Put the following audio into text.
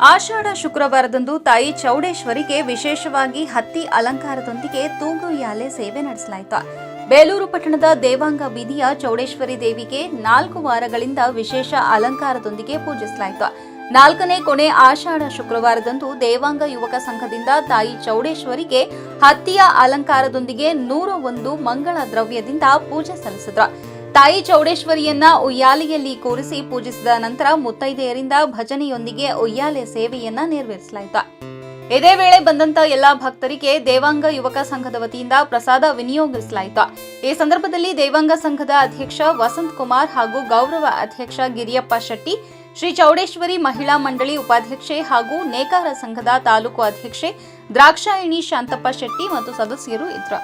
ಆಷಾಢ ಶುಕ್ರವಾರದಂದು ತಾಯಿ ಚೌಡೇಶ್ವರಿಗೆ ವಿಶೇಷವಾಗಿ ಹತ್ತಿ ಅಲಂಕಾರದೊಂದಿಗೆ ತೂಗುಯ್ಯಾಲೆ ಸೇವೆ ನಡೆಸಲಾಯಿತು. ಬೇಲೂರು ಪಟ್ಟಣದ ದೇವಾಂಗ ಬೀದಿಯ ಚೌಡೇಶ್ವರಿ ದೇವಿಗೆ 4 ವಾರಗಳಿಂದ ವಿಶೇಷ ಅಲಂಕಾರದೊಂದಿಗೆ ಪೂಜಿಸಲಾಯಿತು. 4ನೇ ಕೊನೆ ಆಷಾಢ ಶುಕ್ರವಾರದಂದು ದೇವಾಂಗ ಯುವಕ ಸಂಘದಿಂದ ತಾಯಿ ಚೌಡೇಶ್ವರಿಗೆ ಹತ್ತಿಯ ಅಲಂಕಾರದೊಂದಿಗೆ 101 ಮಂಗಳ ದ್ರವ್ಯದಿಂದ ಪೂಜೆ ಸಲ್ಲಿಸಿದ್ರು. ತಾಯಿ ಚೌಡೇಶ್ವರಿಯನ್ನ ಉಯ್ಯಾಲೆಯಲ್ಲಿ ಕೂರಿಸಿ ಪೂಜಿಸಿದ ನಂತರ ಮುತ್ತೈದೆಯರಿಂದ ಭಜನೆಯೊಂದಿಗೆ ಉಯ್ಯಾಲೆ ಸೇವೆಯನ್ನ ನೆರವೇರಿಸಲಾಯಿತು. ಇದೇ ವೇಳೆ ಬಂದಂತ ಎಲ್ಲಾ ಭಕ್ತರಿಗೆ ದೇವಾಂಗ ಯುವಕ ಸಂಘದ ವತಿಯಿಂದ ಪ್ರಸಾದ ವಿನಿಯೋಗಿಸಲಾಯಿತು. ಈ ಸಂದರ್ಭದಲ್ಲಿ ದೇವಾಂಗ ಸಂಘದ ಅಧ್ಯಕ್ಷ ವಸಂತ್ ಕುಮಾರ್ ಹಾಗೂ ಗೌರವ ಅಧ್ಯಕ್ಷ ಗಿರಿಯಪ್ಪ ಶೆಟ್ಟಿ, ಶ್ರೀ ಚೌಡೇಶ್ವರಿ ಮಹಿಳಾ ಮಂಡಳಿ ಉಪಾಧ್ಯಕ್ಷೆ ಹಾಗೂ ನೇಕಾರ ಸಂಘದ ತಾಲೂಕು ಅಧ್ಯಕ್ಷೆ ದ್ರಾಕ್ಷಾಯಿಣಿ ಶಾಂತಪ್ಪ ಶೆಟ್ಟಿ ಮತ್ತು ಸದಸ್ಯರು ಇದ್ದರು.